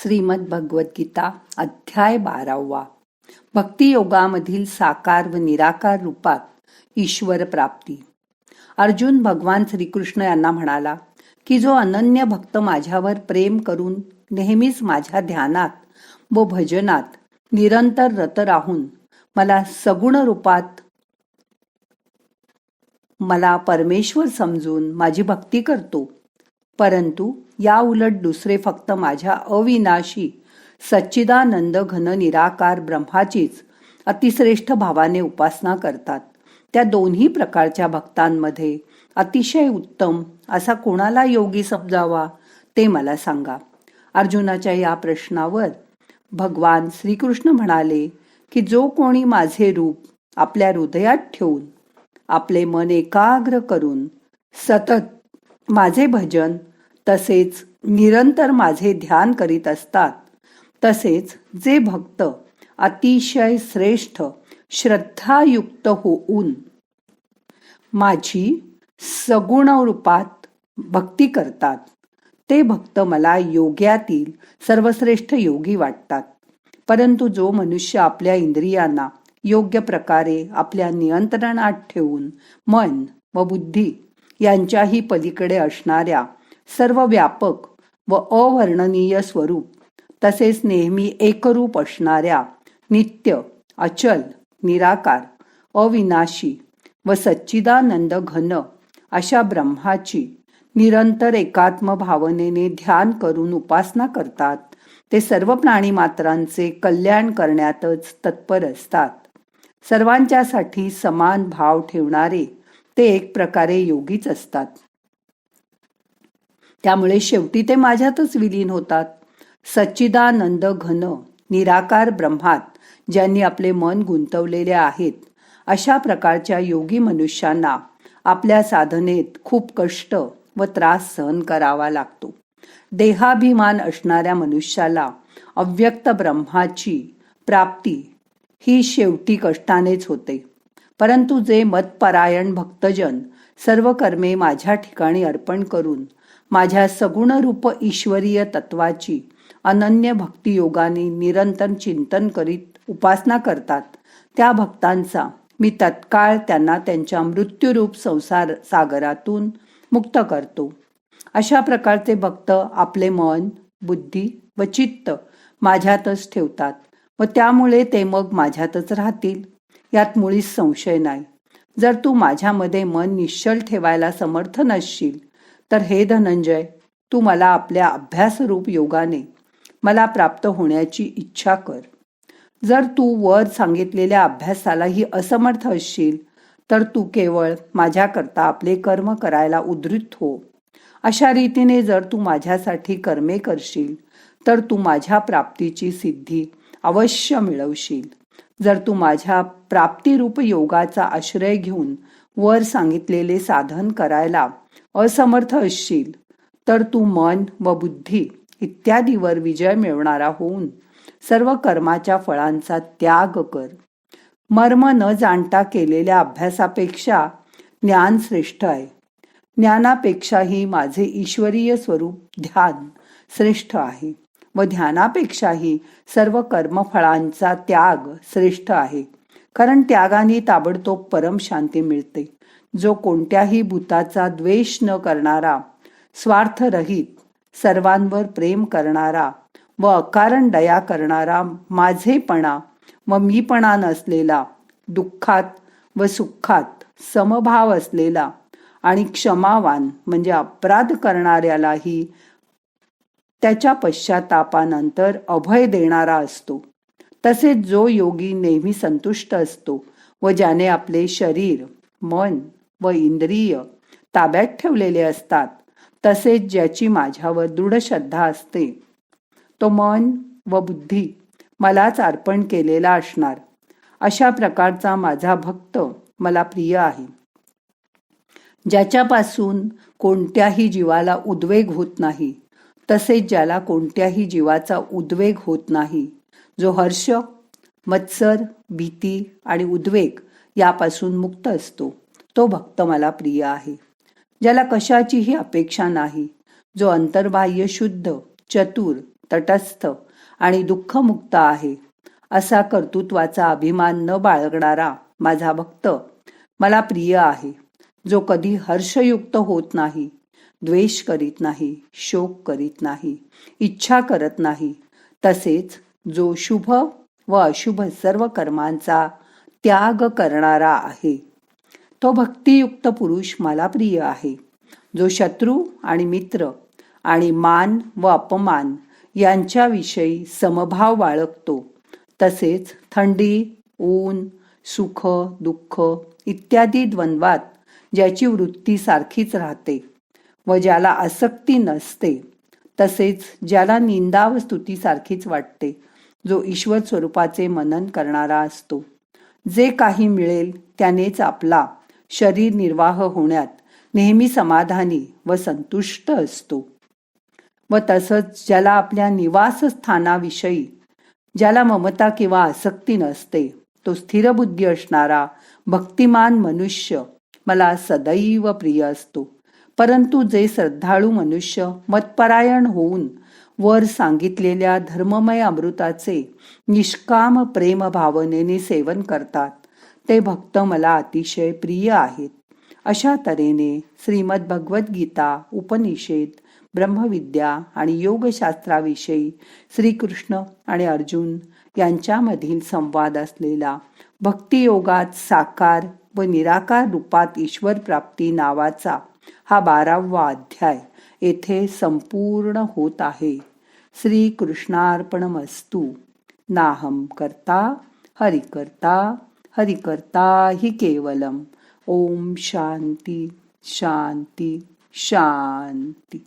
श्रीमद भगवद्गीता अध्याय 12. भक्तियोगामधील साकार व निराकार रूपात ईश्वर प्राप्ती. अर्जुन भगवान श्रीकृष्ण यांना म्हणाला की जो अनन्य भक्त माझ्यावर प्रेम करून नेहमीच माझ्या ध्यानात व भजनात निरंतर रत राहून मला सगुण रूपात मला परमेश्वर समजून माझी भक्ती करतो, परंतु या उलट दुसरे फक्त माझ्या अविनाशी सच्चिदानंद घन निराकार ब्रह्माचीच अतिश्रेष्ठ भावाने उपासना करतात, त्या दोन्ही प्रकारच्या भक्तांमध्ये अतिशय उत्तम असा कोणाला योगी समजावा ते मला सांगा. अर्जुनाच्या या प्रश्नावर भगवान श्रीकृष्ण म्हणाले की जो कोणी माझे रूप आपल्या हृदयात ठेवून आपले मन एकाग्र करून सतत माझे भजन तसेच निरंतर माझे ध्यान करीत असतात, तसेच जे भक्त अतिशय श्रेष्ठ श्रद्धायुक्त होऊन माझी सगुण रूपात भक्ती करतात, ते भक्त मला योग्यातील सर्वश्रेष्ठ योगी वाटतात. परंतु जो मनुष्य आपल्या इंद्रियांना योग्य प्रकारे आपल्या नियंत्रणात ठेवून मन व बुद्धी यांच्याही पलीकडे असणाऱ्या सर्व व्यापक व अवर्णनीय स्वरूप तसेच नेहमी एकरूप असणाऱ्या नित्य अचल निराकार अविनाशी व सच्चिदानंद घन अशा ब्रह्माची निरंतर एकात्म भावनेने ध्यान करून उपासना करतात, ते सर्व प्राणी मात्रांचे कल्याण करण्यातच तत्पर असतात. सर्वांच्यासाठी समान भाव ठेवणारे ते एक प्रकारे योगीच असतात. त्यामुळे शेवटी ते माझ्यातच विलीन होतात. सच्चिदानंद घन निराकार ब्रह्मात ज्यांनी आपले मन गुंतवलेले आहेत, अशा प्रकारच्या योगी मनुष्यांना आपल्या साधनेत खूप कष्ट व त्रास सहन करावा लागतो. देहाभिमान असणाऱ्या मनुष्याला अव्यक्त ब्रह्माची प्राप्ती ही शेवटी कष्टानेच होते. परंतु जे मतपरायण भक्तजन सर्व कर्मे माझ्या ठिकाणी अर्पण करून माझ्या सगुण रूप ईश्वरीय तत्वाची अनन्य भक्तियोगाने निरंतर चिंतन करीत उपासना करतात, त्या भक्तांचा मी तत्काळ त्यांना त्यांच्या मृत्यूरूप संसार सागरातून मुक्त करतो. अशा प्रकारचे भक्त आपले मन बुद्धी व चित्त माझ्यातच ठेवतात व त्यामुळे ते मग माझ्यातच राहतील, यात मुळीच संशय नाही. जर तू माझ्यामध्ये मन निश्चल ठेवायला समर्थ नसशील तर हे धनंजय, तू मला आपल्या अभ्यासरूप योगाने मला प्राप्त होण्याची इच्छा कर. जर तू वर सांगितलेल्या अभ्यासालाही असमर्थ असशील तर तू केवळ माझ्याकरता आपले कर्म करायला उद्युक्त हो. अशा रीतीने जर तू माझ्यासाठी कर्मे करशील तर तू माझ्या प्राप्तीची सिद्धी अवश्य मिळवशील. जर तू माझ्या प्राप्तिरूप योगाचा आश्रय घेऊन वर सांगितलेले साधन करायला असमर्थ असशील तर तू मन व बुद्धी इत्यादीवर विजय मिळवणारा होऊन सर्व कर्माच्या फळांचा त्याग कर. मर्म न जाणता केलेल्या अभ्यासापेक्षा ज्ञान श्रेष्ठ आहे. ज्ञानापेक्षाही माझे ईश्वरीय स्वरूप ध्यान श्रेष्ठ आहे व ध्यानापेक्षाही सर्व कर्मफळांचा त्याग श्रेष्ठ आहे, कारण त्यागाने ताबडतोब परम शांती मिळते. जो कोणत्याही भूताचा द्वेष न करणारा, स्वार्थरहित, सर्वांवर प्रेम करणारा व अकारण दया करणारा, माझेपणा व मीपणा नसलेला, दुःखात व सुखात समभाव असलेला आणि क्षमावान म्हणजे अपराध करणाऱ्यालाही त्याच्या पश्चातापानंतर अभय देणारा असतो. तसेच जो योगी नेहमी संतुष्ट असतो व ज्याने आपले शरीर मन व इंद्रिय ताब्यात ठेवलेले असतात, तसेच ज्याची माझ्यावर दृढ श्रद्धा असते, तो मन व बुद्धी मलाच अर्पण केलेला असणार. अशा प्रकारचा माझा भक्त मला प्रिय आहे. ज्याच्यापासून कोणत्याही जीवाला उद्वेग होत नाही, तसेच ज्याला कोणत्याही जीवाचा उद्वेग होत नाही, जो हर्ष मत्सर भीती आणि उद्वेग यापासून मुक्त असतो, तो भक्त मला प्रिय आहे. ज्याला कशाचीही अपेक्षा नाही, जो अंतर्बाह्य शुद्ध चतुर तटस्थ आणि दुःखमुक्त आहे असा कर्तृत्वाचा अभिमान न बाळगणारा माझा भक्त मला प्रिय आहे, जो कधी हर्षयुक्त होत नाही, द्वेष करीत नाही, शोक करीत नाही, इच्छा करत नाही, तसेच जो शुभ व अशुभ सर्व कर्मांचा त्याग करणारा आहे. तो भक्तियुक्त पुरुष मला प्रिय आहे, जो शत्रू आणि मित्र आणि मान व अपमान यांच्याविषयी समभाव बाळगतो, तसेच थंडी, ऊन, सुख, दुःख इत्यादी द्वंद्वात ज्याची वृत्ती सारखीच राहते व ज्याला आसक्ती नसते, तसेच ज्याला निंदा व स्तुती सारखीच वाटते, जो ईश्वर स्वरूपाचे मनन करणारा असतो. जे काही मिळेल त्यानेच आपला शरीर निर्वाह होण्यात नेहमी समाधानी व संतुष्ट असतो. व तसंच ज्याला आपल्या निवासस्थानाविषयी ज्याला ममता किंवा आसक्ती नसते, तो स्थिर बुद्धी असणारा भक्तिमान मनुष्य मला सदैव प्रिय असतो. परंतु जे श्रद्धाळू मनुष्य मतपरायण होऊन वर सांगितलेल्या धर्ममय अमृताचे निष्काम प्रेम भावनेने सेवन करतात, ते भक्त मला अतिशय प्रिय आहेत. अशा तऱ्हेने श्रीमद भगवद्गीता, उपनिषद, ब्रह्मविद्या आणि योगशास्त्राविषयी श्रीकृष्ण आणि अर्जुन यांच्यामधील संवाद असलेला भक्तियोगात साकार व निराकार रूपात ईश्वर प्राप्ती नावाचा हा 12वा अध्याय येथे संपूर्ण होत आहे. श्रीकृष्णार्पणमस्तु. नाहं कर्ता हरिकर्ता हरिकर्ता हि केवलम. ओम शांती शांती शांती.